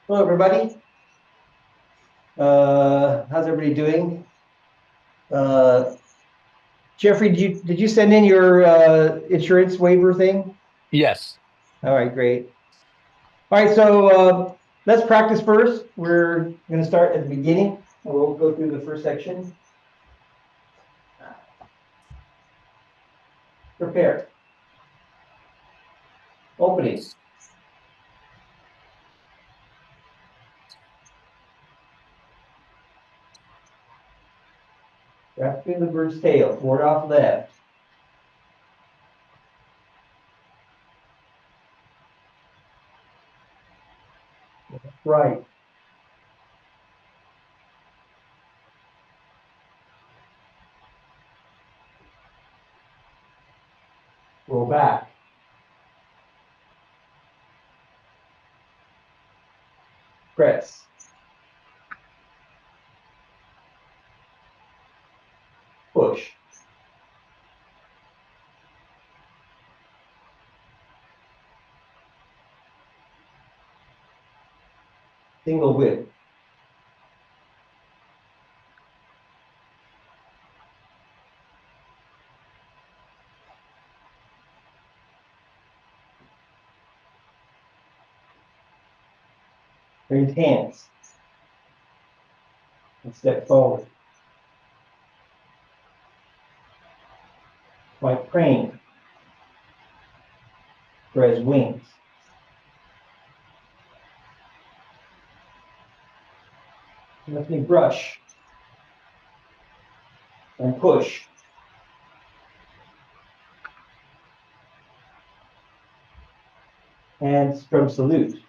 Hello, everybody. How's everybody doing? Jeffrey, did you send in your insurance waiver thing? Yes. All right, great. All right, so let's practice first. We're going to start at the beginning. We'll go through the first section. Prepare. Opening. Wrapping the bird's tail, forward off left. Right. Roll back. Press. Push. Single whip. Raise hands. And step forward. Like crane. Spreads wings. Let me brush and push. And from salute.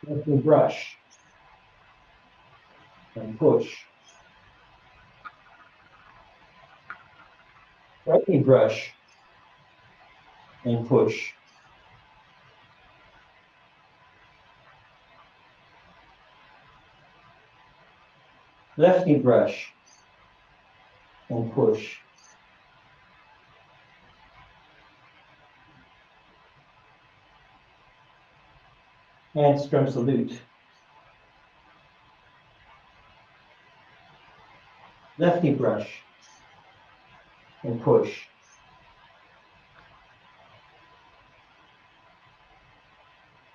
Let me brush and push. Let me brush and push. Lefty brush and push. And strum salute. Lefty brush and push.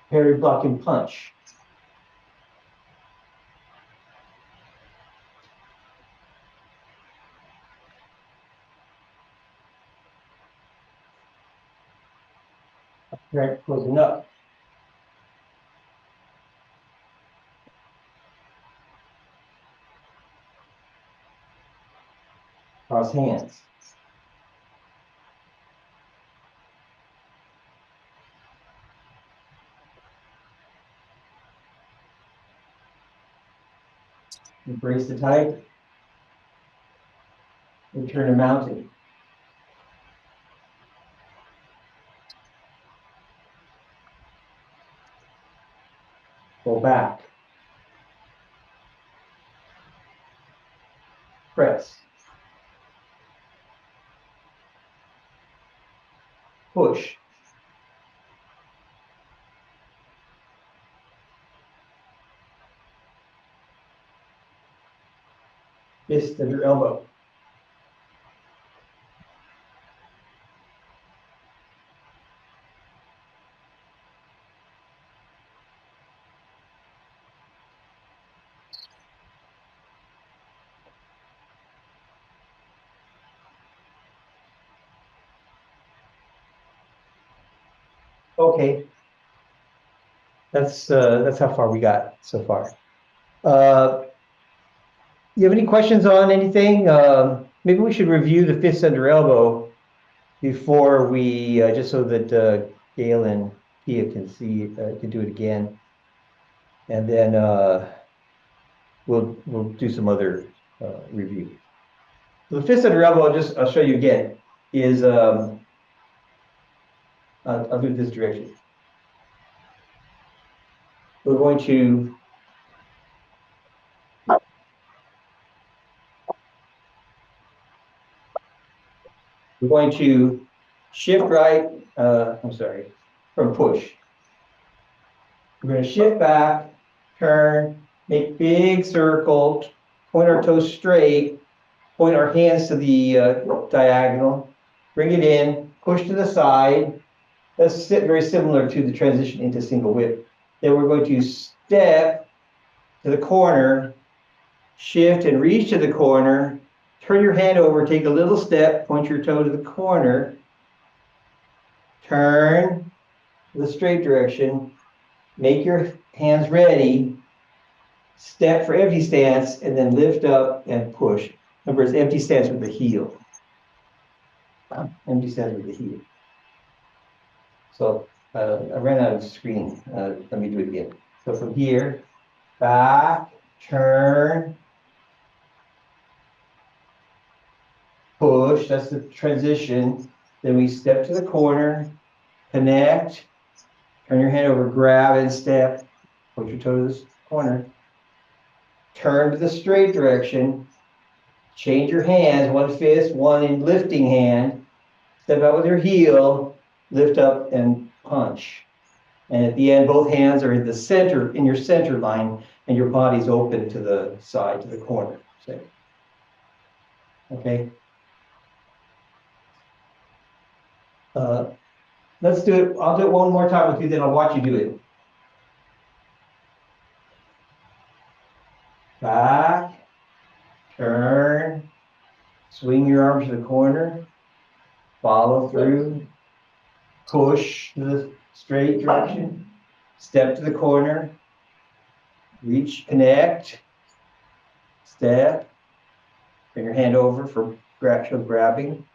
Parry block and punch. Right, closing up. Cross hands. Embrace the type. Return to mounting. Go back. Press. Push. Fist under elbow. Okay. That's how far we got so far. You have any questions on anything? Maybe we should review the fist under elbow before we, just so that Gail and Pia can see, can do it again. And then we'll do some other review. So the fist under elbow, I'll show you again, is, I'll do it this direction. We're going to shift right, I'm sorry. from push. We're going to shift back, turn, make big circle, point our toes straight, point our hands to the diagonal, bring it in, push to the side. That's very similar to the transition into single whip. Then we're going to step to the corner, shift and reach to the corner, turn your hand over, take a little step, point your toe to the corner, turn to the straight direction, make your hands ready, step for empty stance, and then lift up and push. Remember, it's empty stance with the heel. Empty stance with the heel. So I ran out of the screen. Let me do it again. So from here, back, turn, push, that's the transition. Then we step to the corner, connect, turn your hand over, grab and step, put your toe to the corner, turn to the straight direction, change your hands, one fist, one in lifting hand, step out with your heel, lift up and punch. And at the end, both hands are in the center, in your center line, and your body's open to the side, to the corner. Okay. Let's do it. I'll do it one more time with you, then I'll watch you do it. Back, turn, swing your arms to the corner, follow through, push to the straight direction, step to the corner, reach, connect, step, bring your hand over for grabbing,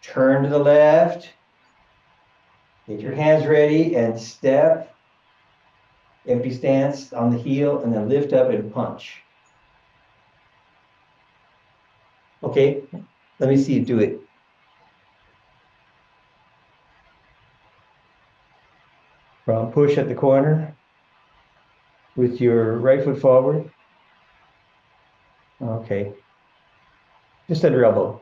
turn to the left, get your hands ready and step, empty stance on the heel, and then lift up and punch. Okay, let me see you do it. From push at the corner with your right foot forward. Okay, just under elbow.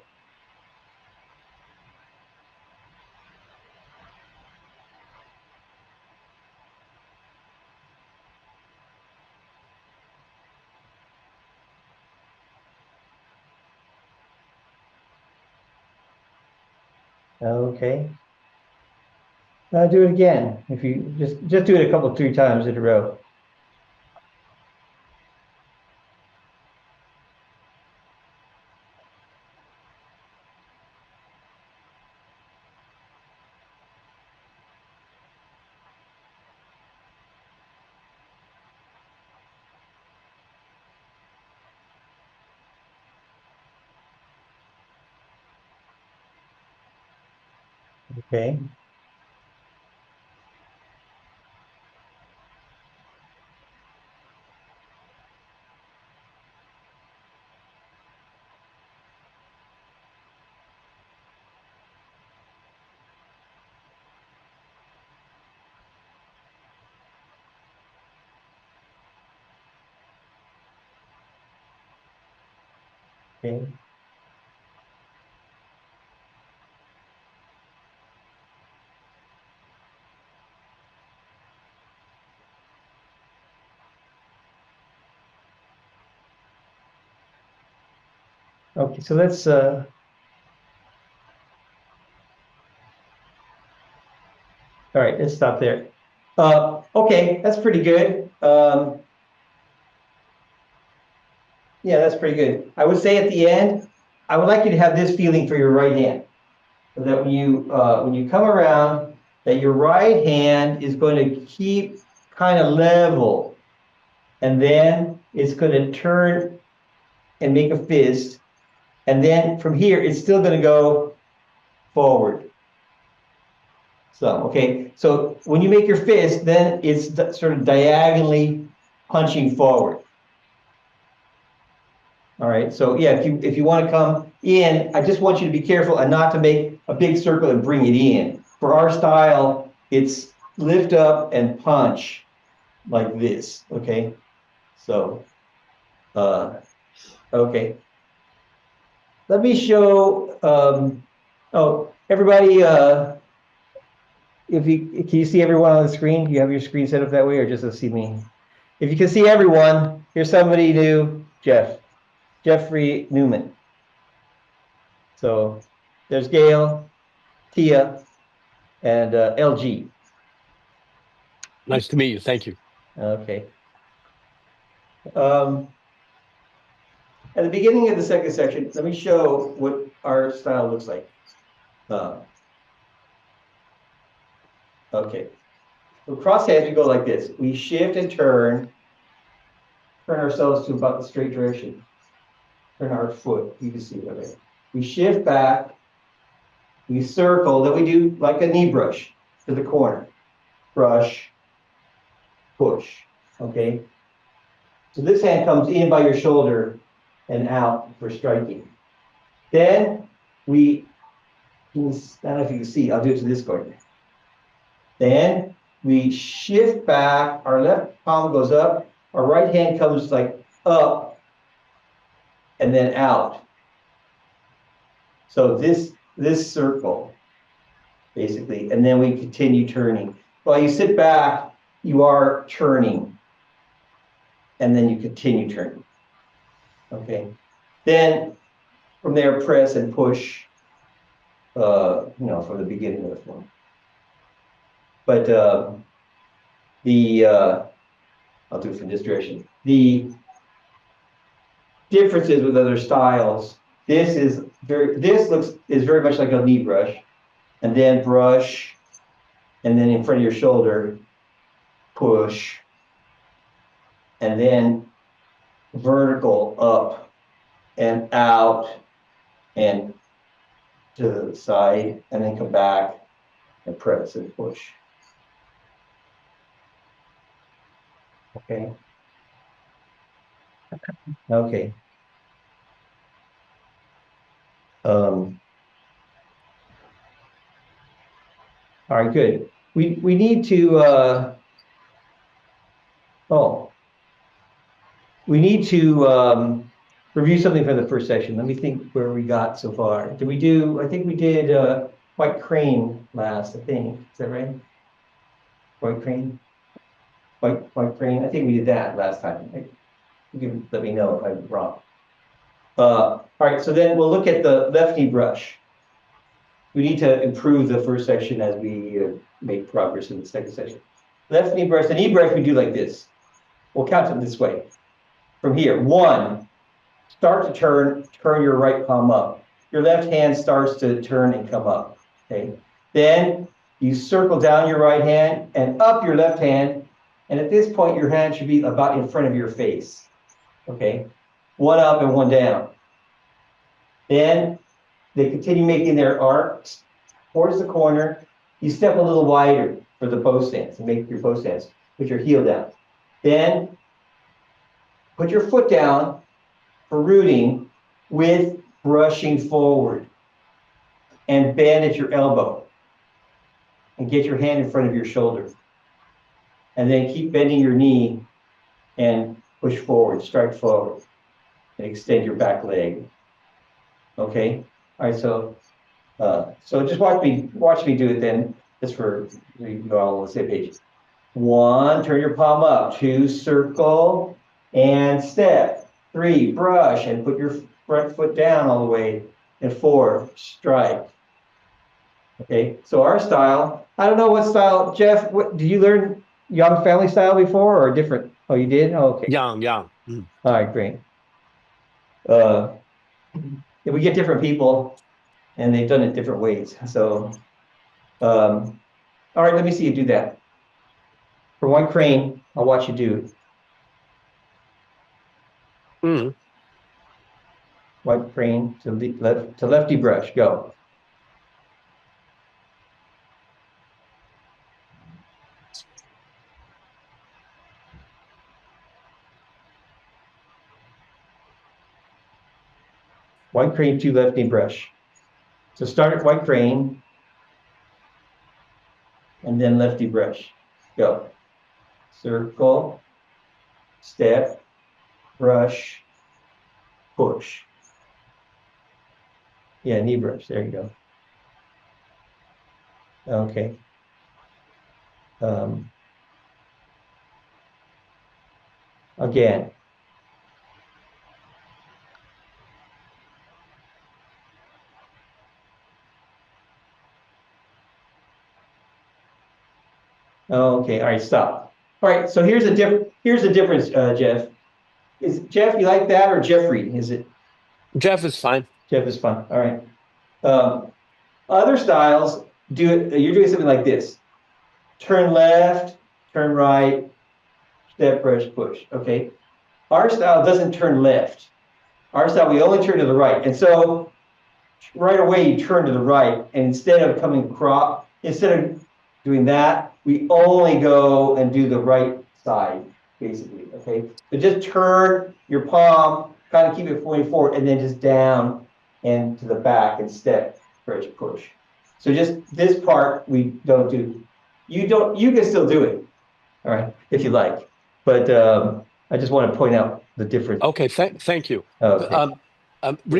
Okay. Now do it again. If you just do it a couple, 3 times in a row. Okay. Okay. Okay, so let's all right, let's stop there. Okay, that's pretty good. Yeah, that's pretty good. I would say at the end, I would like you to have this feeling for your right hand. So that when you come around, that your right hand is going to keep kind of level. And then it's going to turn and make a fist. And then from here, it's still going to go forward. So, okay. So when you make your fist, then it's sort of diagonally punching forward. All right. So yeah, if you want to come in, I just want you to be careful and not to make a big circle and bring it in. For our style, it's lift up and punch like this. Okay. So, okay. Let me show, oh, everybody, can you see everyone on the screen? Do you have your screen set up that way, or just to see me? If you can see everyone, here's somebody new, Jeffrey Newman. So there's Gail, Tia, and LG. Nice to meet you. Thank you. Okay. At the beginning of the second section, let me show what our style looks like. Okay. So cross hands, we go like this. We shift and turn ourselves to about the straight direction. Turn our foot. You can see it there. We shift back. We circle. Then we do like a knee brush to the corner. Brush, push. Okay. So this hand comes in by your shoulder and out for striking. Then we, I don't know if you can see, I'll do it to this corner. Then we shift back, our left palm goes up, our right hand comes like up and then out. So this circle, basically, and then we continue turning. While you sit back, you are turning, and then you continue turning. Okay. Then from there, press and push, from the beginning of the form. But I'll do it from this direction. The differences with other styles, this is very much like a knee brush, and then brush, and then in front of your shoulder, push, and then vertical up and out and to the side, and then come back and press and push. Okay. Okay. All right, good. We need to we need to review something from the first section. Let me think where we got so far. Did we do? I think we did white crane last. I think is that right? White crane. White crane. I think we did that last time. You can let me know if I'm wrong. All right, so then we'll look at the left knee brush. We need to improve the first section as we make progress in the second section. Left knee brush, the knee brush we do like this. We'll count it this way. From here, 1, start to turn your right palm up. Your left hand starts to turn and come up, okay? Then you circle down your right hand and up your left hand. And at this point, your hand should be about in front of your face, okay? 1 up and 1 down. Then they continue making their arcs towards the corner. You step a little wider for the bow stance and make your bow stance. Put your heel down. Then put your foot down for rooting with brushing forward. And bend at your elbow. And get your hand in front of your shoulder. And then keep bending your knee and push forward, strike forward. And extend your back leg. Okay? All right, so just watch me do it then, just for you all on the same page. 1, turn your palm up. 2, circle and step. 3, brush and put your front foot down all the way. And 4, strike. Okay, so our style, I don't know what style, Jeff, did you learn Young Family style before or different? Oh, you did? Oh, okay. Young. Mm. All right, great. If we get different people and they've done it different ways. So, all right, let me see you do that. For one crane, I'll watch you do it. Mm. White crane to lefty brush, go. White crane to lefty brush. So start at white crane and then lefty brush, go. Circle, step, brush, push. Yeah, knee brush, there you go. Okay. Um, again. Okay, all right, stop. All right, so here's the difference, Jeff. Is Jeff, you like that, or Jeffrey? Is it Jeff is fine. Jeff is fine. All right. Um, other styles do it, you're doing something like this. Turn left, turn right, step, brush, push. Okay. Our style doesn't turn left. Our style, we only turn to the right. And so right away you turn to the right, and instead of instead of doing that, we only go and do the right side, basically, okay? So just turn your palm, kind of keep it pointing forward, and then just down and to the back and step, push, push. So just this part we don't do. You can still do it, all right, if you like. But I just want to point out the difference. Okay, thank you. Okay.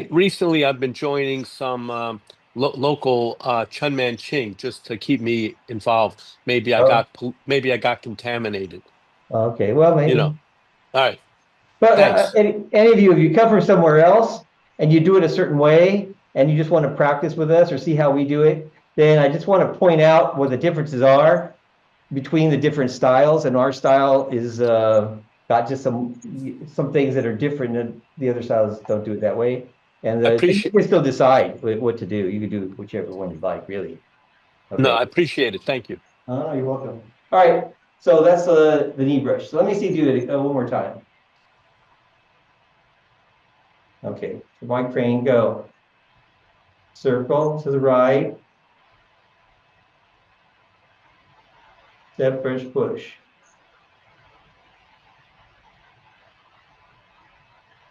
Recently, I've been joining some local Chunman Ching just to keep me involved. Maybe I got contaminated. Okay, well, You maybe. know. All right. But Thanks. any of you, if you come from somewhere else and you do it a certain way and you just want to practice with us or see how we do it, then I just want to point out what the differences are between the different styles. And our style is got just some things that are different, and the other styles don't do it that way. And I you appreciate. can still decide what to do. You can do whichever one you like, really. No, Okay. I appreciate it. Thank you. Oh, you're welcome. All right. So that's the knee brush. So let me see you do it one more time. Okay, so wide crane, go. Circle to the right. Step, brush, push.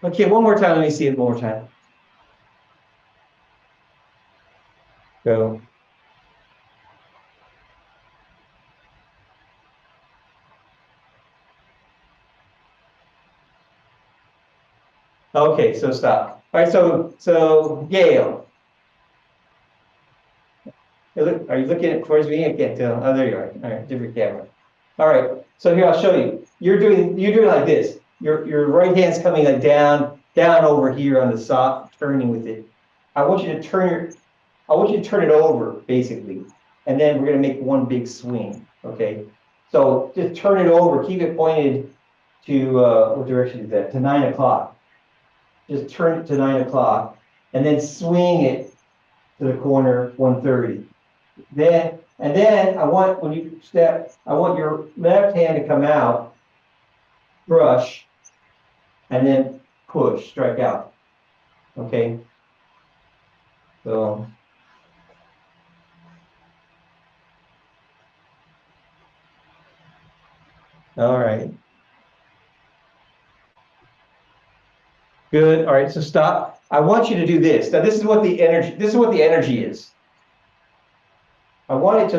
Okay, one more time. Let me see it one more time. Go. Okay, so stop. All right, so Gail. Are you looking at towards me? I can't tell. Oh, there you are. All right, different camera. All right, so here I'll show you. You're doing like this. Your right hand's coming like down over here on the sock, turning with it. I want you to turn it over, basically. And then we're gonna make one big swing, okay? So just turn it over, keep it pointed to, what direction is that? To 9 o'clock. Just turn it to 9 o'clock and then swing it to the corner 1:30. And then I want, when you step, I want your left hand to come out, brush, and then push, strike out, okay? So. All right. Good. All right. So stop. I want you to do this. Now, this is what the energy is. I want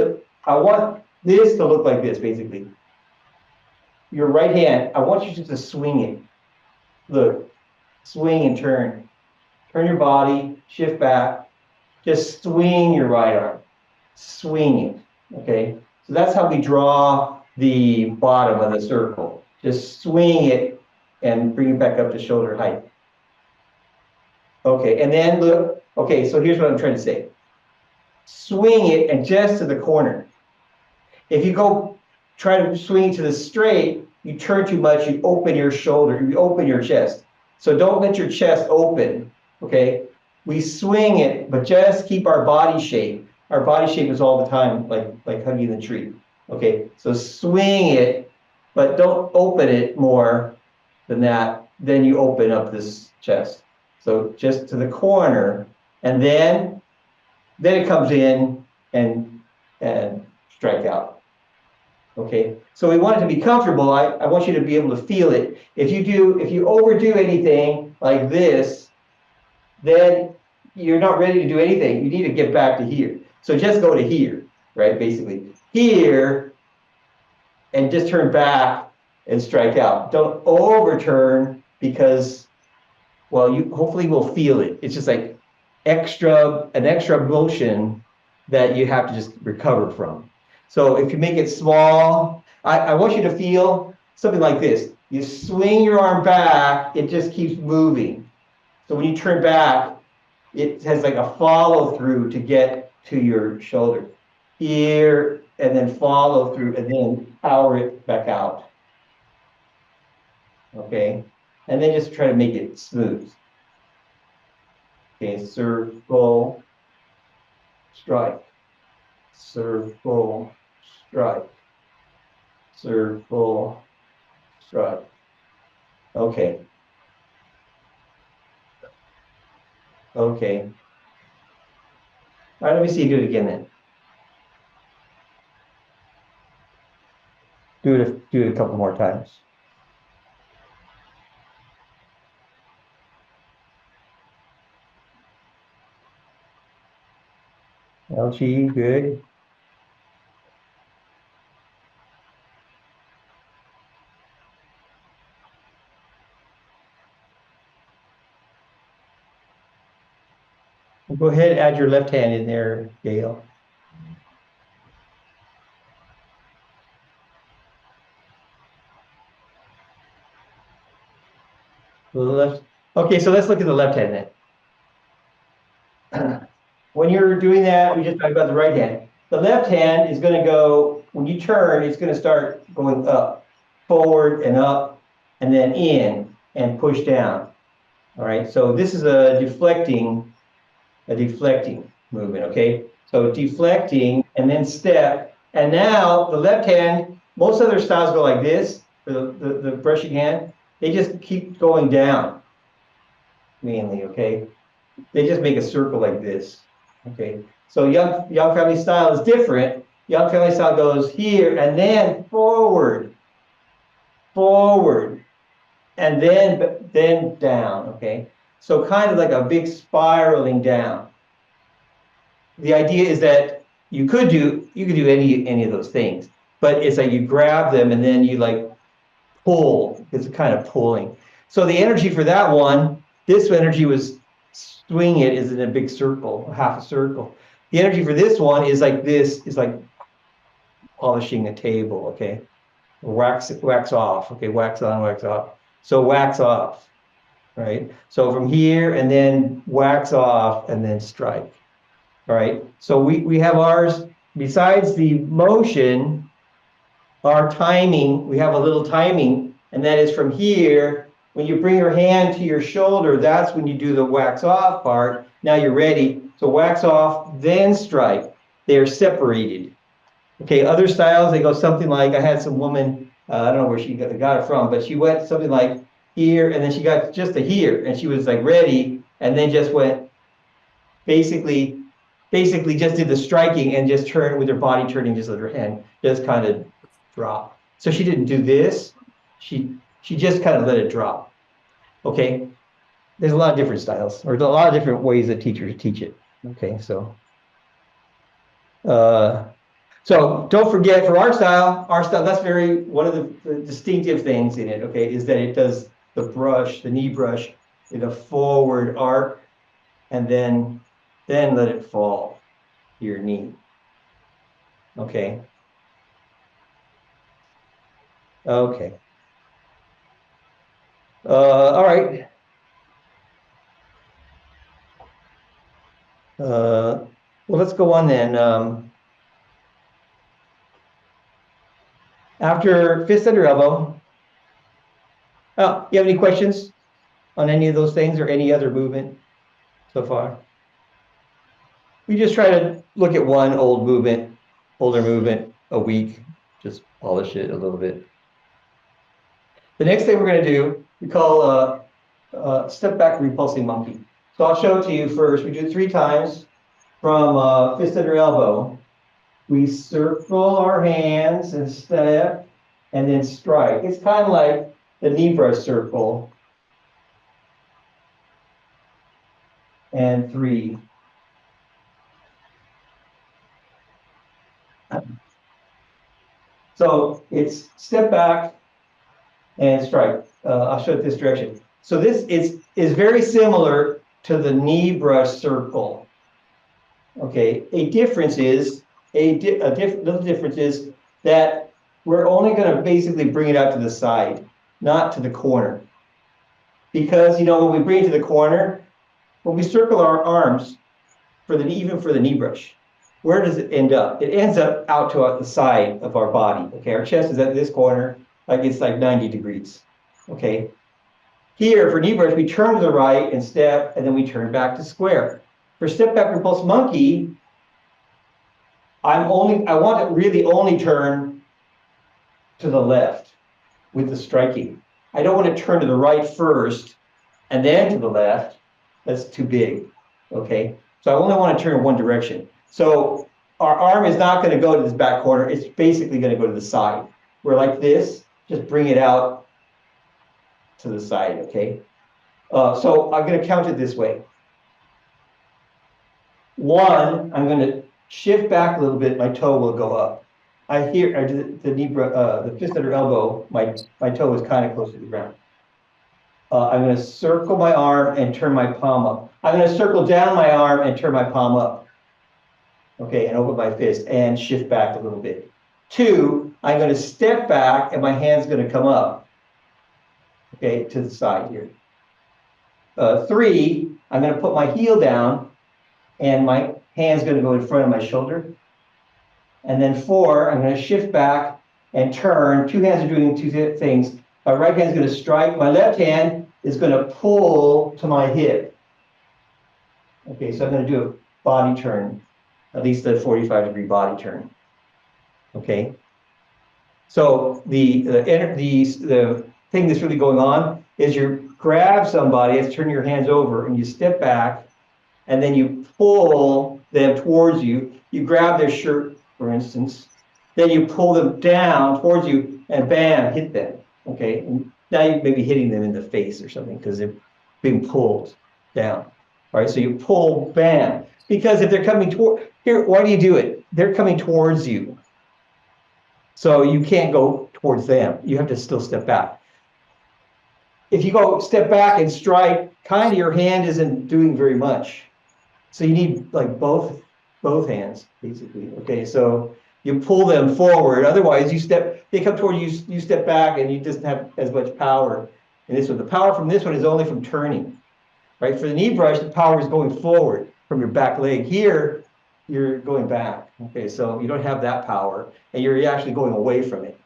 this to look like this, basically. Your right hand, I want you just to swing it. Look, swing and turn. Turn your body, shift back. Just swing your right arm. Swing it. Okay. So that's how we draw the bottom of the circle. Just swing it and bring it back up to shoulder height. Okay, and then look, okay, so here's what I'm trying to say. Swing it and just to the corner. If you go try to swing to the straight, you turn too much, you open your shoulder, you open your chest. So don't let your chest open, okay? We swing it, but just keep our body shape. Our body shape is all the time like hugging the tree. Okay, so swing it, but don't open it more than that. Then you open up this chest. So just to the corner, and then it comes in and strike out. Okay, so we want it to be comfortable. I want you to be able to feel it. If you overdo anything like this, then you're not ready to do anything. You need to get back to here. So just go to here, right? Basically here, and just turn back and strike out. Don't overturn, because, well, you hopefully will feel it. It's just like an extra motion that you have to just recover from. So if you make it small, I want you to feel something like this. You swing your arm back, it just keeps moving. So when you turn back, it has like a follow through to get to your shoulder. Here, and then follow through, and then power it back out. Okay, and then just try to make it smooth. Okay, circle, strike, circle, strike, circle, strike. Okay. Okay. All right, let me see you do it again then. Do it a couple more times. LG, good. Go ahead and add your left hand in there, Gail. The left. Okay, so let's look at the left hand then. When you're doing that, we just talked about the right hand. The left hand is going to go, when you turn, it's going to start going up, forward and up, and then in and push down. All right, so this is a deflecting movement, okay? So deflecting and then step. And now the left hand, most other styles go like this, for the brushing hand. They just keep going down, mainly, okay? They just make a circle like this, okay? So young family style is different. Young family style goes here and then forward, and then down, okay? So kind of like a big spiraling down. The idea is that you could do any of those things, but it's like you grab them and then you like pull. It's kind of pulling. So the energy for that one, this energy was swing it is in a big circle, half a circle. The energy for this one is like this, is like polishing a table, okay? Wax off, okay, wax on, wax off. So wax off, right? So from here and then wax off and then strike. All right, so we have ours, besides the motion, our timing, we have a little timing, and that is from here, when you bring your hand to your shoulder, that's when you do the wax off part. Now you're ready, so wax off, then strike. They are separated. Okay, other styles, they go something like, I had some woman, I don't know where she got it from, but she went something like here, and then she got just to here, and she was like ready, and then just went basically just did the striking and just turned with her body turning, just let her hand just kind of drop. So she didn't do this. She just kind of let it drop. Okay. There's a lot of different styles, or a lot of different ways that teachers teach it. Okay, so don't forget, for our style, that's very one of the distinctive things in it, okay, is that it does the brush, the knee brush in a forward arc, and then let it fall to your knee. Okay. Okay. All right. Well, let's go on then. After fist under elbow. Oh, you have any questions on any of those things or any other movement so far? We just try to look at one older movement a week, just polish it a little bit. The next thing we're going to do, we call step back repulsing monkey. So I'll show it to you first. We do it 3 times from fist under elbow. We circle our hands and step and then strike. It's kind of like the knee brush circle. And 3. So it's step back and strike. I'll show it this direction. So this is very similar to the knee brush circle. Okay, a difference is little difference is that we're only going to basically bring it out to the side, not to the corner. Because, when we bring it to the corner, when we circle our arms, even for the knee brush, where does it end up? It ends up out to the side of our body. Okay, our chest is at this corner, like it's like 90 degrees. Okay, here for knee brush, we turn to the right and step, and then we turn back to square. For step back repulse monkey, I want to really only turn to the left with the striking. I don't want to turn to the right first and then to the left. That's too big. Okay, so I only want to turn in one direction. So our arm is not going to go to this back corner. It's basically going to go to the side. We're like this, just bring it out to the side, okay? So I'm going to count it this way. 1, I'm going to shift back a little bit, my toe will go up. I do the knee, the fist under elbow, my toe is kind of close to the ground. I'm going to circle my arm and turn my palm up. I'm going to circle down my arm and turn my palm up. Okay, and open my fist and shift back a little bit. 2, I'm going to step back and my hand's going to come up. Okay, to the side here. 3, I'm going to put my heel down and my hand's going to go in front of my shoulder. And then 4, I'm going to shift back and turn. 2 hands are doing 2 things. My right hand is going to strike. My left hand is going to pull to my hip. Okay, so I'm going to do a body turn, at least a 45-degree body turn. Okay. So the thing that's really going on is you grab somebody, turn your hands over, and you step back, and then you pull them towards you. You grab their shirt, for instance, then you pull them down towards you, and bam, hit them. Okay, and now you may be hitting them in the face or something because they're being pulled down. All right, so you pull, bam, because if they're coming toward here, why do you do it? They're coming towards you, so you can't go towards them. You have to still step back. If you go step back and strike, kind of your hand isn't doing very much. So you need like both hands, basically. Okay, so you pull them forward. Otherwise, they come toward you, you step back, and you just have as much power. And this one, the power from this one is only from turning, right? For the knee brush, the power is going forward from your back leg. Here, you're going back. Okay, so you don't have that power, and you're actually going away from it.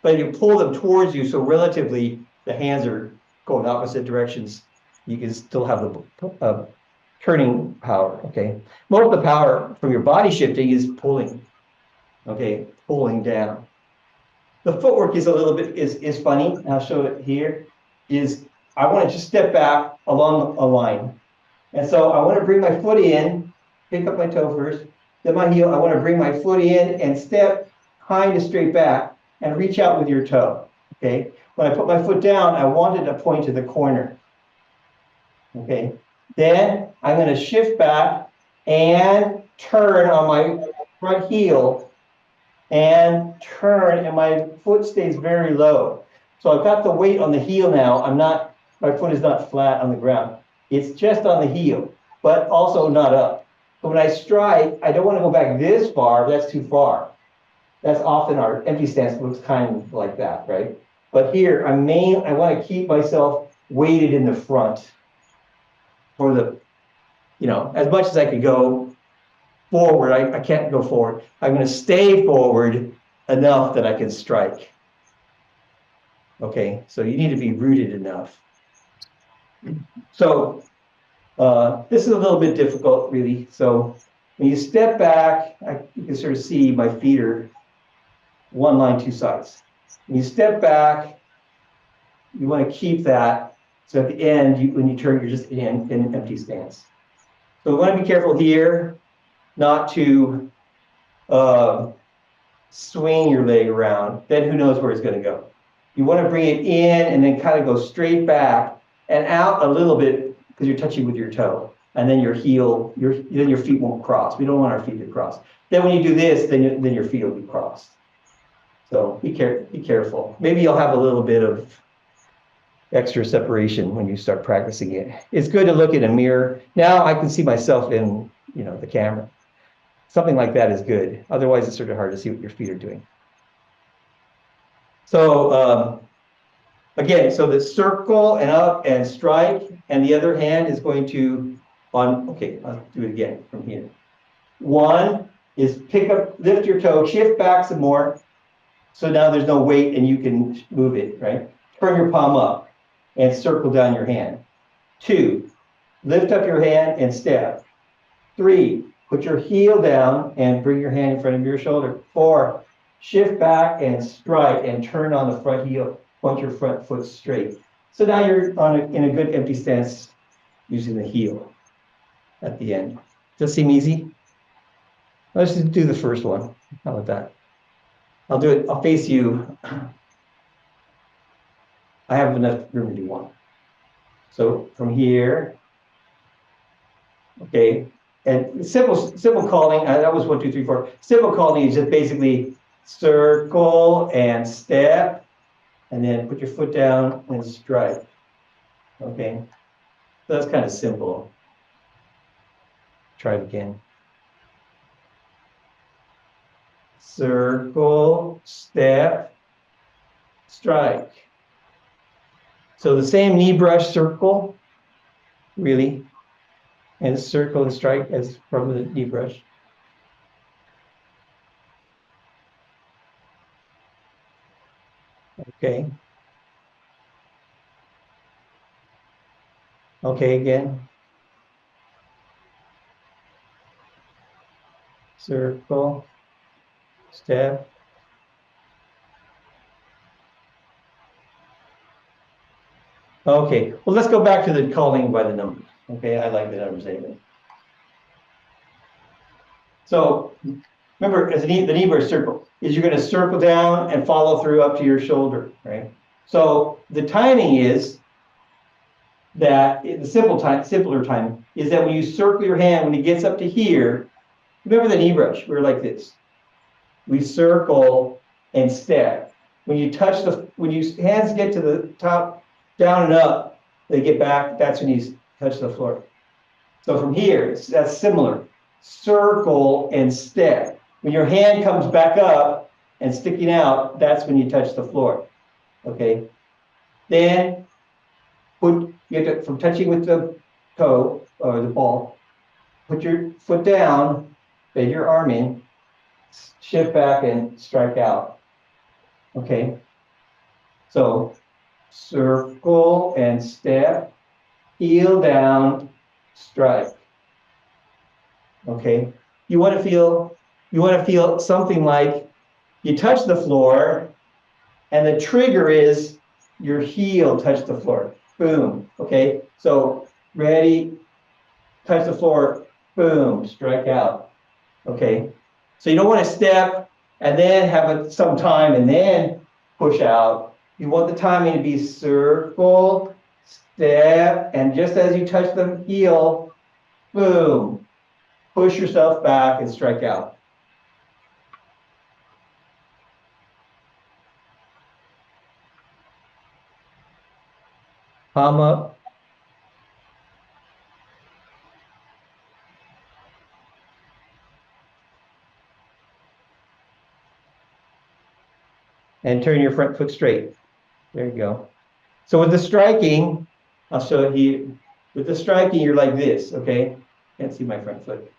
But you pull them towards you, so relatively, the hands are going opposite directions. You can still have the turning power. Okay, most of the power from your body shifting is pulling. Okay, pulling down. The footwork is a little bit is funny. And I'll show it here. I want to just step back along a line, and so I want to bring my foot in, pick up my toe first, then my heel. I want to bring my foot in and step kind of straight back and reach out with your toe. Okay. When I put my foot down, I wanted to point to the corner. Okay. Then I'm going to shift back and turn on my front heel and turn, and my foot stays very low. So I've got the weight on the heel now. My foot is not flat on the ground. It's just on the heel, but also not up. So when I strike, I don't want to go back this far. That's too far. That's often our empty stance looks kind of like that, right? But here, I want to keep myself weighted in the front for the, as much as I could go forward. I can't go forward. I'm going to stay forward enough that I can strike. Okay, so you need to be rooted enough. So this is a little bit difficult, really. So when you step back, you can sort of see my feet are one line, two sides. When you step back, you want to keep that. So at the end, when you turn, you're just in an empty stance. So we want to be careful here not to swing your leg around. Then who knows where it's going to go. You want to bring it in and then kind of go straight back and out a little bit because you're touching with your toe. And then your heel, then your feet won't cross. We don't want our feet to cross. Then when you do this, then your feet will be crossed. So be careful. Maybe you'll have a little bit of extra separation when you start practicing it. It's good to look in a mirror. Now I can see myself in, the camera. something like that is good. Otherwise, it's sort of hard to see what your feet are doing. So again, so the circle and up and strike, and the other hand is going to okay, I'll do it again from here. One is lift your toe, shift back some more. So now there's no weight and you can move it, right? Turn your palm up and circle down your hand. 2, lift up your hand and step. 3, put your heel down and bring your hand in front of your shoulder. 4, shift back and strike and turn on the front heel, point your front foot straight. So now you're in a good empty stance using the heel at the end. Does that seem easy? Let's just do the first one. How about that? I'll do it, I'll face you. I have enough room to do one. So from here, okay, and simple calling, that was 1, 2, 3, 4. Simple calling is just basically circle and step, and then put your foot down and strike. Okay, so that's kind of simple. Try it again. Circle, step, strike. So the same knee brush circle, really, and circle and strike as from the knee brush. Okay. Okay, again. Circle, step. Okay, well, let's go back to the calling by the numbers. Okay, I like the numbers anyway. So remember, as the knee brush circle, is you're going to circle down and follow through up to your shoulder, right? So the timing is that the simpler time is that when you circle your hand, when it gets up to here, remember the knee brush, we're like this. We circle and step. When you touch when your hands get to the top, down and up, they get back, that's when you touch the floor. So from here, that's similar. Circle and step. When your hand comes back up and sticking out, that's when you touch the floor. Okay. Then you get to, from touching with the toe or the ball, put your foot down, bend your arm in, shift back and strike out. Okay. So circle and step, heel down, strike. Okay. You want to feel something like you touch the floor and the trigger is your heel touch the floor. Boom. Okay. So ready, touch the floor, boom, strike out. Okay. So you don't want to step and then have some time and then push out. You want the timing to be circle, step, and just as you touch the heel, boom, push yourself back and strike out. Palm up. And turn your front foot straight. There you go. So with the striking, I'll show it here. With the striking, you're like this, okay? Can't see my front foot.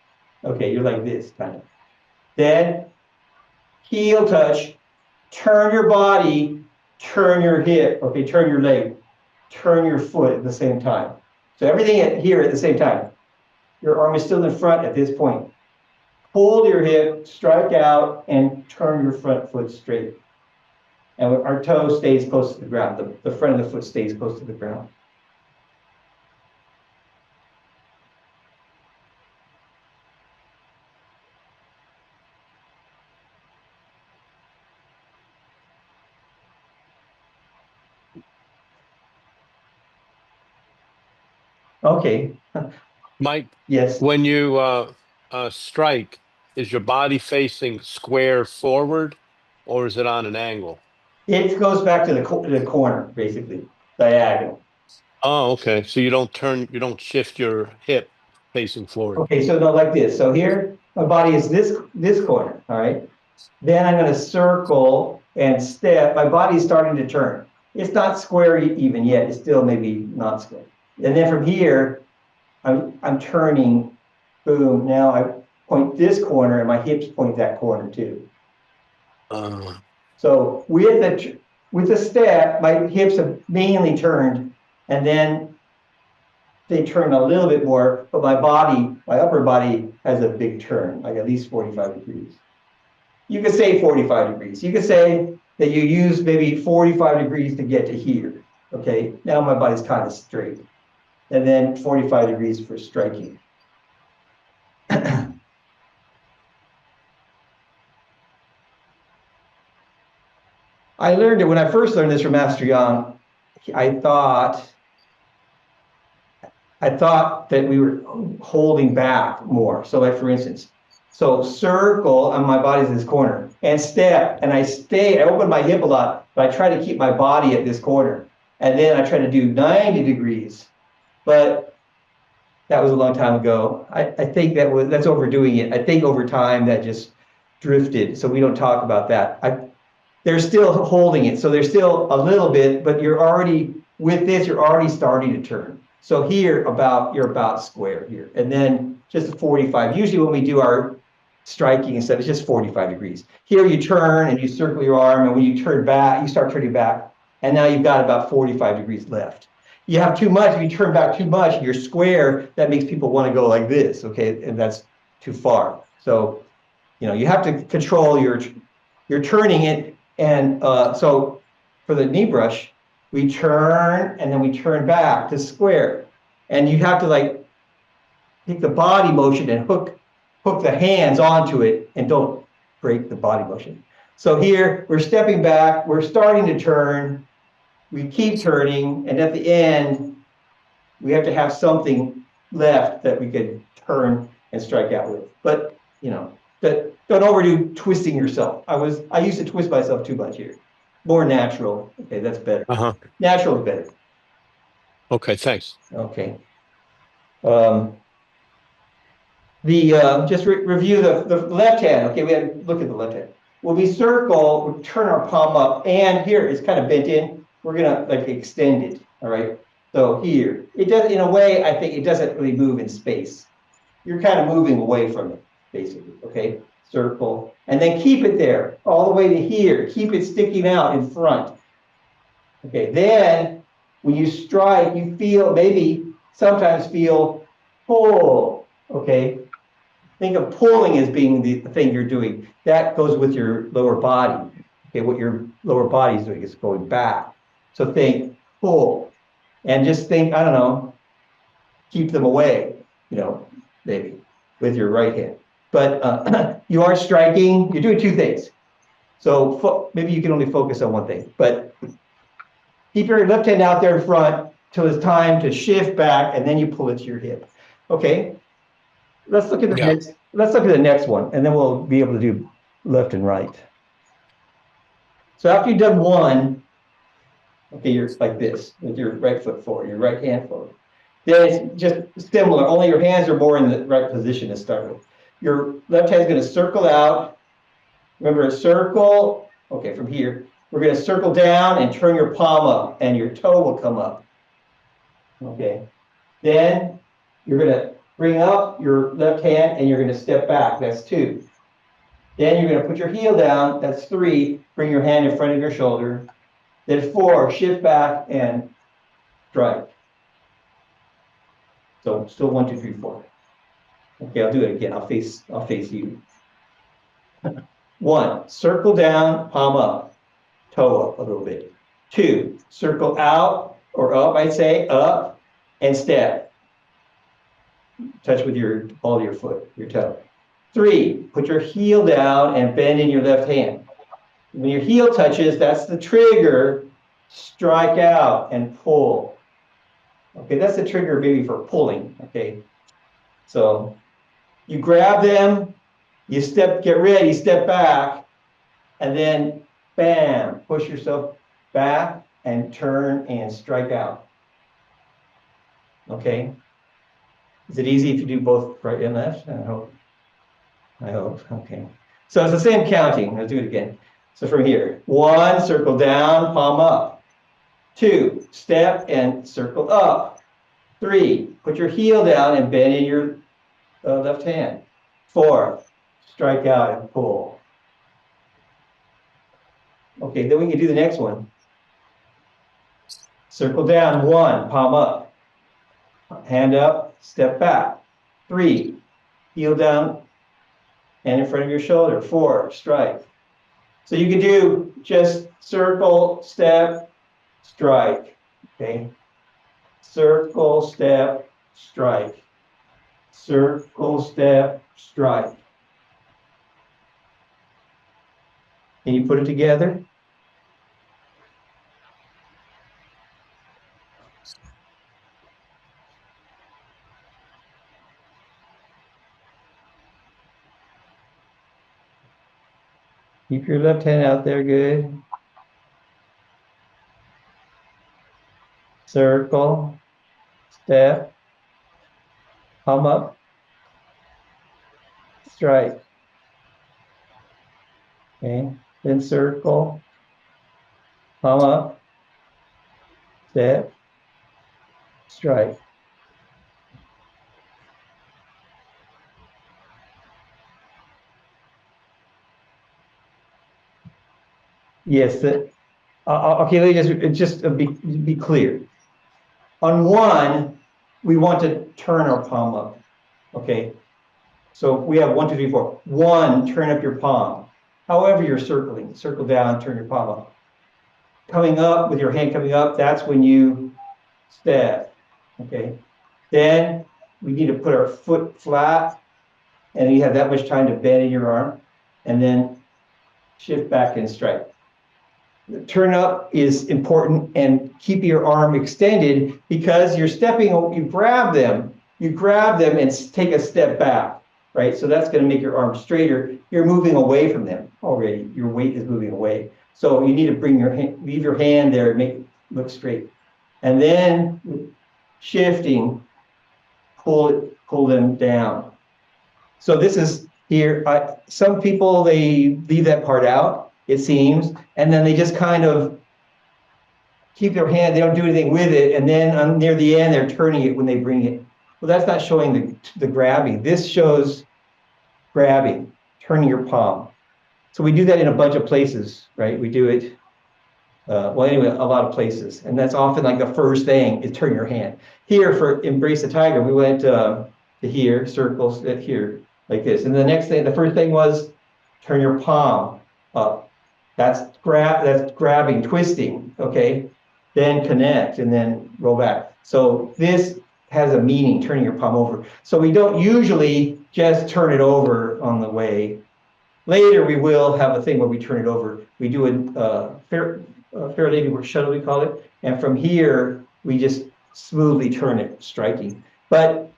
Okay, you're like this, kind of. Then, heel touch, turn your body, turn your hip, okay, turn your leg, turn your foot at the same time. So everything here at the same time. Your arm is still in front at this point. Pull your hip, strike out, and turn your front foot straight. And our toe stays close to the ground. The front of the foot stays close to the ground. Okay. Mike, Yes. when you strike, is your body facing square forward or is it on an angle? It goes back to the corner, basically, diagonal. Oh, okay. So you don't shift your hip. facing forward. Okay, so no, like this. So here, my body is this corner, all right? Then I'm gonna circle and step. My body's starting to turn. It's not square even yet. It's still maybe not square. And then from here, I'm turning, boom. Now I point this corner and my hips point that corner too. So with the step, my hips have mainly turned, and then they turn a little bit more, but my body, my upper body has a big turn, like at least 45 degrees. You could say 45 degrees. You could say that you use maybe 45 degrees to get to here. Okay, now my body's kind of straight. And then 45 degrees for striking. I learned it when I first learned this from Master Yang. I thought that we were holding back more. So like for instance, so circle and my body's in this corner and step, and I open my hip a lot, but I try to keep my body at this corner. And then I try to do 90 degrees, but that was a long time ago. I think that's overdoing it. I think over time that just drifted. So we don't talk about that. They're still holding it. So there's still a little bit, but you're already starting to turn. So here you're about square here. And then just 45. Usually when we do our striking and stuff, it's just 45 degrees. Here you turn and you circle your arm, and when you turn back, you start turning back, and now you've got about 45 degrees left. You have too much, if you turn back too much, you're square, that makes people want to go like this, okay? And that's too far. So, you have to control you're turning it. And so for the knee brush, we turn and then we turn back to square. And you have to like take the body motion and hook the hands onto it, and don't break the body motion. So here we're stepping back, we're starting to turn, we keep turning, and at the end, we have to have something left that we could turn and strike out with. But don't overdo twisting yourself. I used to twist myself too much here. More natural. Okay, that's better. Natural is better. Okay, thanks. Okay. Just review the left hand. Okay, we have to look at the left hand. When we circle, we turn our palm up, and here it's kind of bent in. We're gonna like extend it. All right. So here, it does, in a way, I think it doesn't really move in space. You're kind of moving away from it, basically. Okay. Circle, and then keep it there all the way to here. Keep it sticking out in front. Okay, then when you strike, you sometimes feel pull. Okay, think of pulling as being the thing you're doing. That goes with your lower body. Okay, what your lower body is doing is going back. So think pull, and just think, I don't know, keep them away, maybe with your right hand. But you are striking, you're doing two things. So maybe you can only focus on one thing, but keep your left hand out there in front till it's time to shift back, and then you pull it to your hip. Okay, let's look at the next one, and then we'll be able to do left and right. So after you've done one, okay, you're like this with your right foot forward, your right hand forward. Then it's just similar, only your hands are more in the right position to start with. Your left hand is going to circle out. Remember, a circle. Okay, from here, we're going to circle down and turn your palm up, and your toe will come up. Okay. Then you're going to bring up your left hand, and you're going to step back. That's 2. Then you're going to put your heel down. That's 3. Bring your hand in front of your shoulder. Then 4. Shift back and strike. So still 1, 2, 3, 4. Okay, I'll do it again. I'll face you. 1, circle down, palm up, toe up a little bit. 2, circle out or up, I'd say, up, and step. Touch with your ball of your foot, your toe. 3, put your heel down and bend in your left hand. When your heel touches, that's the trigger. Strike out and pull. Okay, that's the trigger maybe for pulling. Okay, so you grab them, you get ready, step back, and then bam, push yourself back and turn and strike out. Okay, Is it easy if you do both right and left? I hope. Okay. So it's the same counting. Let's do it again. So from here, 1, circle down, palm up. 2, step and circle up. 3, put your heel down and bend in your left hand. 4, strike out and pull. Okay, then we can do the next one. Circle down, 1, palm up. Hand up, step back. 3, heel down and in front of your shoulder. 4, strike. So you can do just circle, step, strike. Okay. Circle, step, strike. Circle, step, strike. Can you put it together? Keep your left hand out there, good. Circle, step, palm up, strike. Okay, then circle, palm up, step, strike. Yes, okay, let me just be clear. On 1, we want to turn our palm up, okay? So we have 1, 2, 3, 4. 1, turn up your palm. However you're circling, circle down, turn your palm up. Coming up, with your hand coming up, that's when you step, okay? Then we need to put our foot flat, and you have that much time to bend in your arm, and then shift back and strike. The turn up is important, and keep your arm extended because you're stepping, you grab them and take a step back, right? So that's going to make your arm straighter. You're moving away from them already. Your weight is moving away. So you need to bring your hand, leave your hand there and make it look straight. And then shifting, pull them down. So this is here. Some people, they leave that part out, it seems, and then they just kind of keep their hand, they don't do anything with it, and then near the end, they're turning it when they bring it. Well, that's not showing the grabbing. This shows grabbing, turning your palm. So we do that in a bunch of places, right? We do it, well, anyway, a lot of places. And that's often like the first thing is turn your hand. Here for Embrace the Tiger, we went to here, circles at here, like this. And the next thing, the first thing was turn your palm up. That's grabbing, twisting, okay? Then connect and then roll back. So this has a meaning, turning your palm over. So we don't usually just turn it over on the way. Later, we will have a thing where we turn it over. We do a fair lady work shuttle, we call it. And from here, we just smoothly turn it, striking. But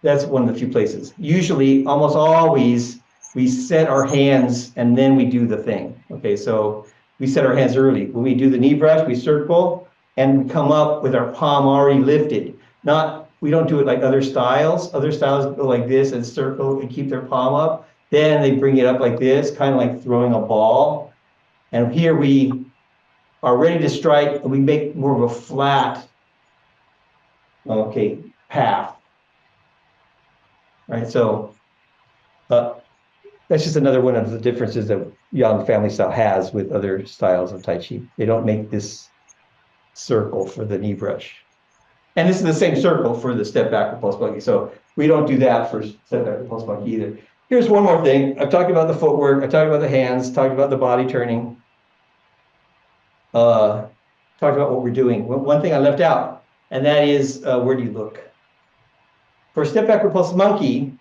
that's one of the few places. Usually, almost always, we set our hands and then we do the thing. Okay, so we set our hands early. When we do the knee brush, we circle and we come up with our palm already lifted. We don't do it like other styles. Other styles go like this and circle and keep their palm up. Then they bring it up like this, kind of like throwing a ball. And here we are ready to strike, and we make more of a flat, okay, path. Right, so that's just another one of the differences that Yang family style has with other styles of Tai Chi. They don't make this circle for the knee brush. And this is the same circle for the step back repulse monkey. So we don't do that for step back repulse monkey either. Here's one more thing. I've talked about the footwork. I talked about the hands, talked about the body turning. Talked about what we're doing. One thing I left out, and that is where do you look? For step back repulse monkey,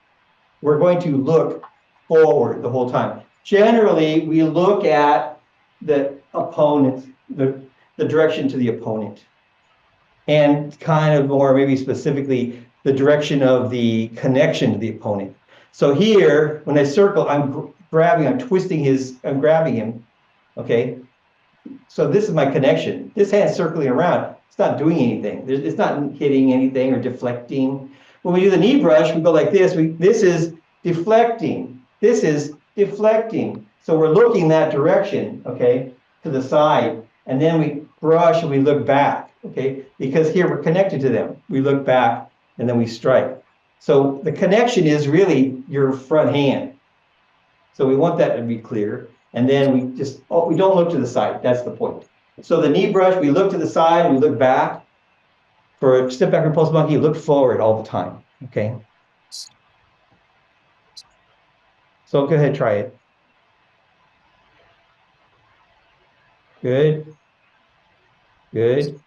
we're going to look forward the whole time. Generally, we look at the opponent, the direction to the opponent. And kind of more maybe specifically the direction of the connection to the opponent. So here, when I circle, I'm grabbing, I'm twisting I'm grabbing him, okay? So this is my connection. This hand's circling around. It's not doing anything. It's not hitting anything or deflecting. When we do the knee brush, we go like this. This is deflecting. This is deflecting. So we're looking that direction, okay, to the side. And then we brush and we look back, okay? Because here we're connected to them. We look back and then we strike. So the connection is really your front hand. So we want that to be clear. And then we just, we don't look to the side. That's the point. So the knee brush, we look to the side, we look back. For a step back repulse monkey, you look forward all the time, okay? So go ahead, try it. Good. Good.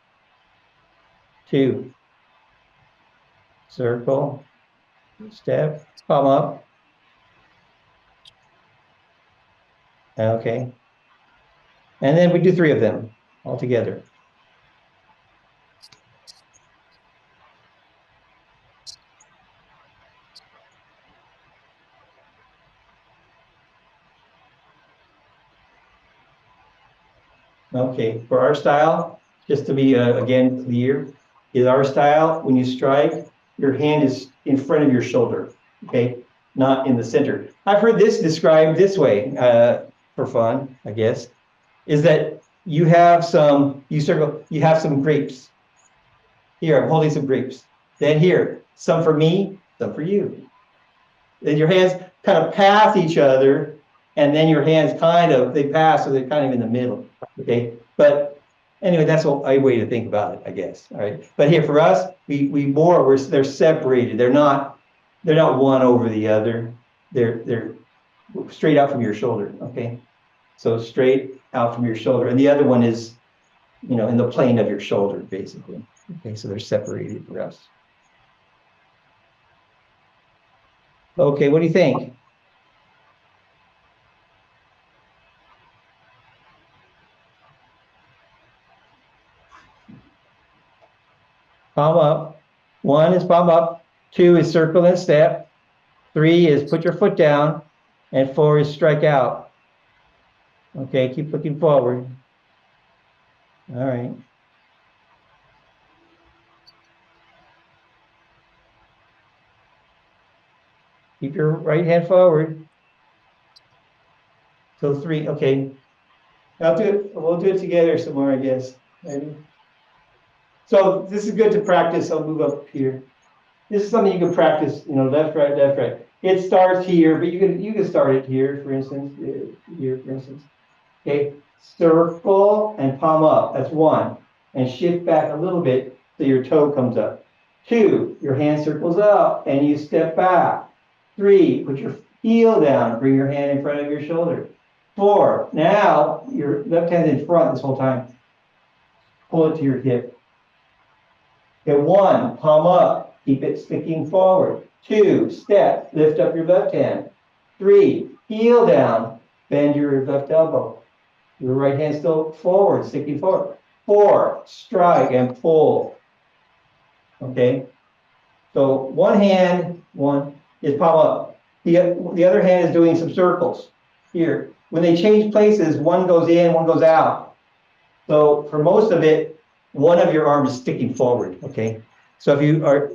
2. Circle. Step. Palm up. Okay. And then we do 3 of them all together. Okay, for our style, just to be again clear, is our style, when you strike, your hand is in front of your shoulder, okay? Not in the center. I've heard this described this way, for fun, I guess, is that you have some, you have some grapes. Here, I'm holding some grapes. Then here, some for me, some for you. Then your hands kind of pass each other, and then your hands they pass, so they're kind of in the middle, okay? But anyway, that's a way to think about it, I guess, all right? But here for us, they're separated. They're not one over the other. They're straight out from your shoulder, okay? So straight out from your shoulder. And the other one is, in the plane of your shoulder, basically. Okay, so they're separated for us. Okay, what do you think? Palm up. 1 is palm up. 2 is circle and step. 3 is put your foot down. And 4 is strike out. Okay, keep looking forward. All right. Keep your right hand forward. So 3, okay. We'll do it together somewhere, I guess. Ready? So this is good to practice. I'll move up here. This is something you can practice, left, right, left, right. It starts here, but you can start it here, for instance, here, for instance. Okay, circle and palm up, that's 1. And shift back a little bit so your toe comes up. 2, your hand circles up and you step back. 3, put your heel down, bring your hand in front of your shoulder. 4, now your left hand's in front this whole time. Pull it to your hip. Okay, 1, palm up, keep it sticking forward. 2, step, lift up your left hand. 3, heel down, bend your left elbow. Your right hand still forward, sticking forward. 4, strike and pull. Okay, so one is palm up. The other hand is doing some circles here. When they change places, one goes in, one goes out. So for most of it, one of your arms is sticking forward, okay? So if you are,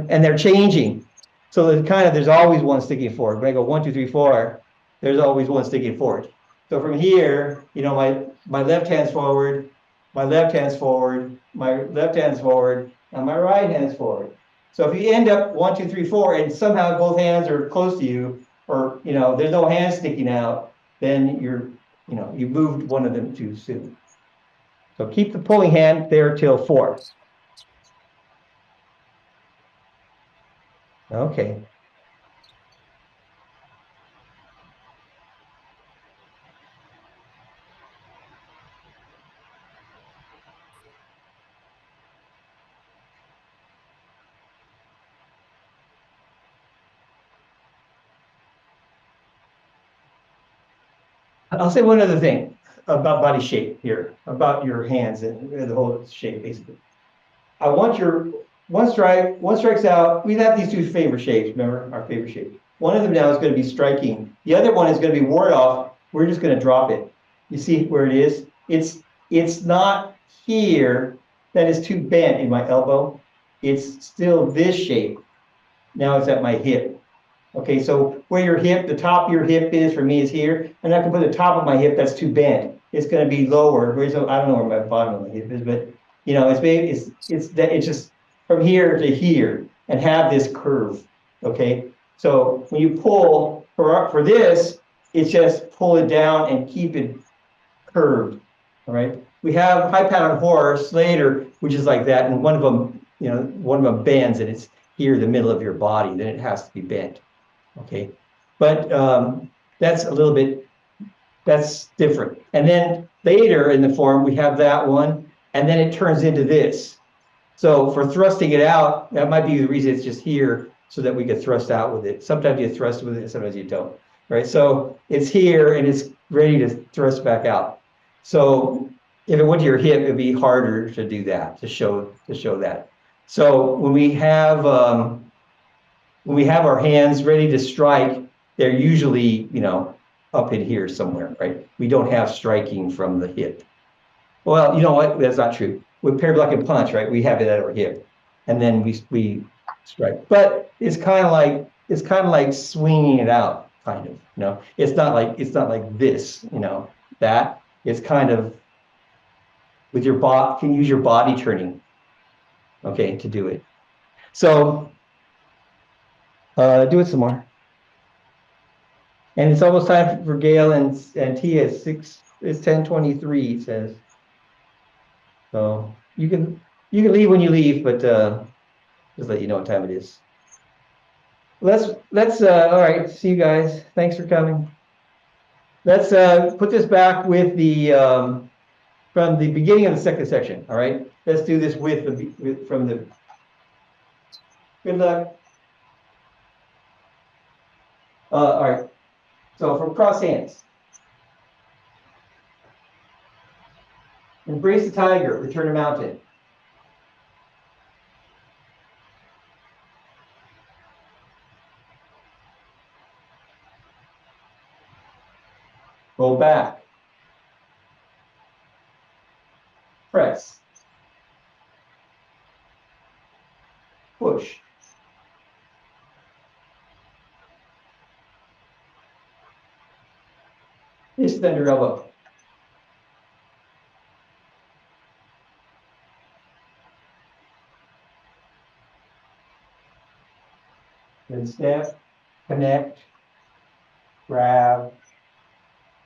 and they're changing. So there's always one sticking forward. When I go 1, 2, 3, 4, there's always one sticking forward. So from here, my left hand's forward, my left hand's forward, my left hand's forward, and my right hand's forward. So if you end up 1, 2, 3, 4, and somehow both hands are close to you, or there's no hand sticking out, then you moved one of them too soon. So keep the pulling hand there till 4. Okay. I'll say one other thing about body shape here, about your hands and the whole shape, basically. I want one strikes out. We have these 2 favorite shapes, remember our favorite shape. One of them now is going to be striking. The other one is going to be ward off. We're just going to drop it. You see where it is? It's not here. that is too bent in my elbow. It's still this shape. Now it's at my hip. Okay, so where your hip, the top of your hip is for me is here, and I can put the top of my hip that's too bent. It's going to be lower. I don't know where my bottom of my hip is, but you know, it's just from here to here and have this curve. Okay, so when you pull for this, it's just pull it down and keep it curved. All right. We have high pattern horse later, which is like that, and one of them, you know, one of them bends, and it's here, the middle of your body. Then it has to be bent. Okay, but that's a little bit, that's different. And then later in the form, we have that one, and then it turns into this. So for thrusting it out, that might be the reason it's just here, so that we could thrust out with it. Sometimes you thrust with it, sometimes you don't, right? So it's here, and it's ready to thrust back out. So if it went to your hip, it'd be harder to do that, to show that. So when we have our hands ready to strike, they're usually, you know, up in here somewhere, right? We don't have striking from the hip. Well, you know what? That's not true. With pair block and punch, right? We have it at our hip, and then we strike. But it's kind of like swinging it out, kind of. You know, it's not like this. You know, that it's kind of with your body. Can use your body turning, okay, to do it. So. Do it some more. And it's almost time for Gail and Tia. It's 10:23, it says. So you can leave when you leave, but just let you know what time it is. Let's all right, see you guys. Thanks for coming. Let's put this back with the from the beginning of the second section. All right. Let's do this from the good luck. All right, so from cross hands. Embrace the tiger, return to mountain. Roll back. Press. Push. Fist under elbow. Then step, connect, grab,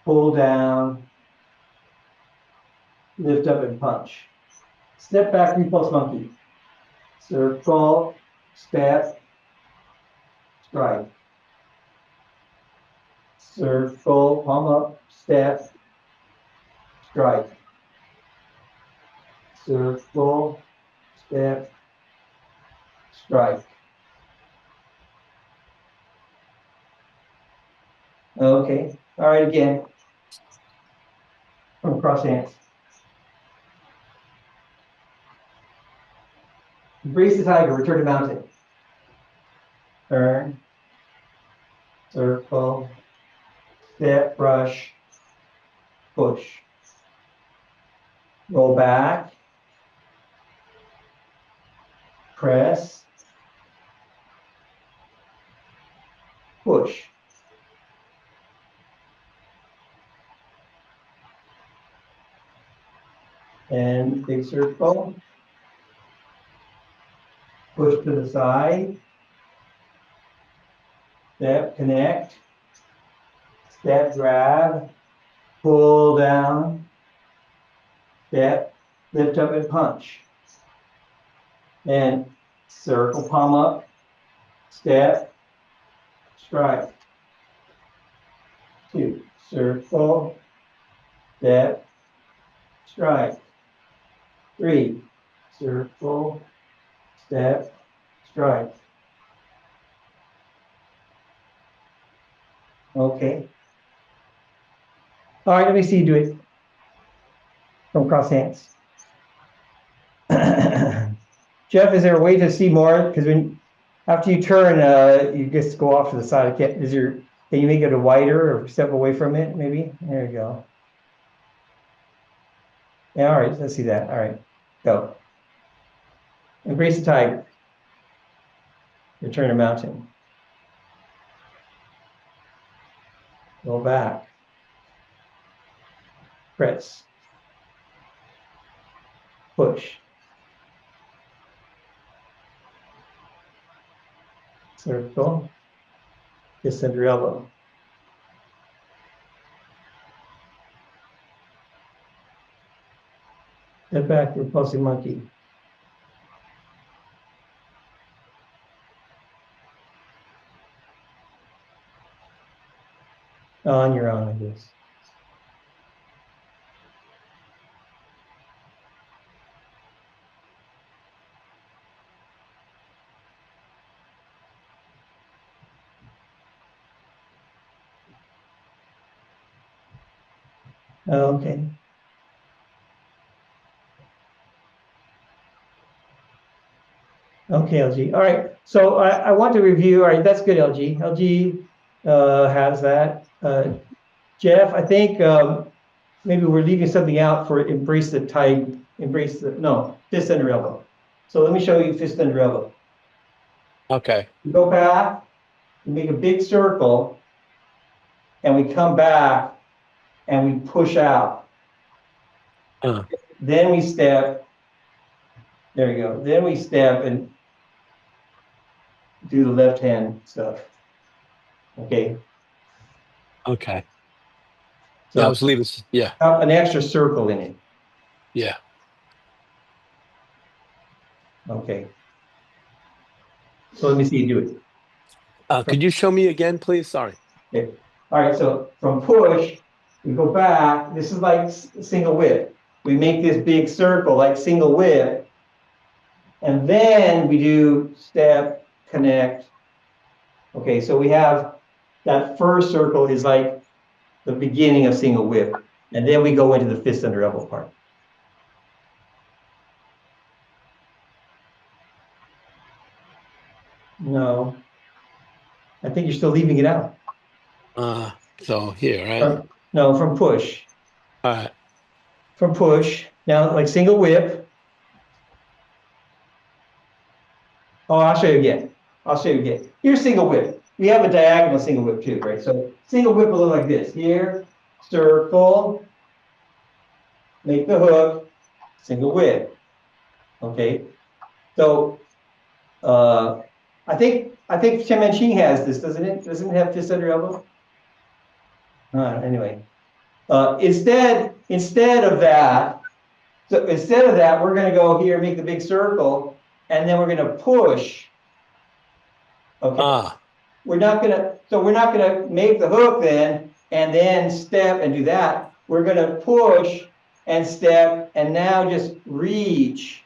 pull down, lift up and punch. Step back, repulse monkey. Circle, step, strike. Circle, palm up, step, strike. Circle, step, strike. Okay, all right, again. From cross hands. Embrace the tiger, return to mountain. Turn, circle, step, brush, push. Roll back, press, push. And big circle. Push to the side. Step, connect. Step, grab. Pull down. Step, lift up and punch. And circle, palm up. Step, strike. 2. Circle. Step, strike. 3. Circle. Step, strike. Okay. All right, let me see you do it from cross hands. Jeff, is there a way to see more? Because after you turn, you just go off to the side. Can you make it a wider or step away from it? Maybe. There you go. Yeah. All right. Let's see that. All right. Go. Embrace the tiger. Return to mountain. Go back. Press. Push. Circle. Fist under elbow. Step back, repulsive monkey. On your own, I guess. Okay. Okay, LG. All right. So I want to review. All right, that's good, LG. LG has that. Jeff, I think maybe we're leaving something out for embrace the tight, fist under elbow. So let me show you fist under elbow. Okay. We go back, we make a big circle, and we come back and we push out. Then we step. There you go. Then we step and do the left hand stuff. Okay. Okay. So Yeah, I was leaving. Yeah. an extra circle in it. Yeah. Okay. So let me see you do it. Could you show me again, please? Sorry. Okay. All right. So from push, we go back. This is like single whip. We make this big circle like single whip. And then we do step, connect. Okay. So we have that first circle is like the beginning of single whip. And then we go into the fist under elbow part. No, I think you're still leaving it out. So here, right? No, from push. All right. From push. Now, like single whip. Oh, I'll show you again. Here's single whip. We have a diagonal single whip too, right? So single whip will look like this. Here, circle, make the hook, single whip. Okay. So I think Chengfu has this, doesn't it? Doesn't it have fist under elbow? Anyway. Instead of that, we're going to go here, make the big circle, and then we're going to push. Okay. We're not going to make the hook then, and then step and do that. We're going to push and step, and now just reach,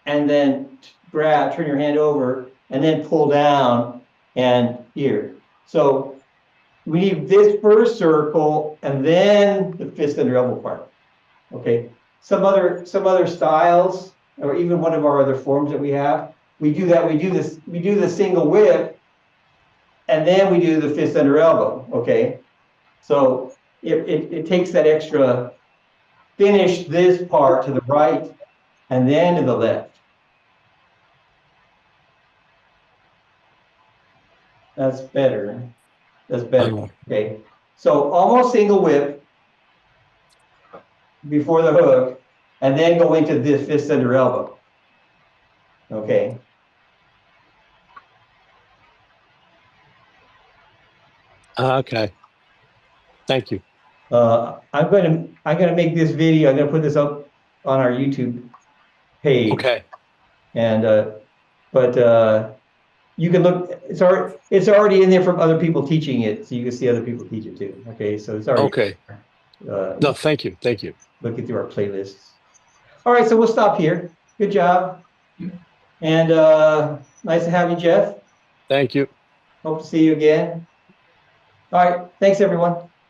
and then grab, turn your hand over, and then pull down, and here. So we need this first circle, and then the fist under elbow part. Okay. Some other styles, or even one of our other forms that we have, we do that. We do the single whip, and then we do the fist under elbow. Okay. So it takes that extra. Finish this part to the right, and then to the left. That's better. Okay. So almost single whip before the hook, and then go into this fist under elbow. Okay. Okay. Thank you. I'm gonna make this video. I'm gonna put this up on our YouTube page. Okay. And you can look. It's already in there from other people teaching it, so you can see other people teach it too. Okay, so it's already. Okay. No, thank you. Thank you. Looking through our playlists. All right, so we'll stop here. Good job. And nice to have you, Jeff. Thank you. Hope to see you again. All right, thanks everyone.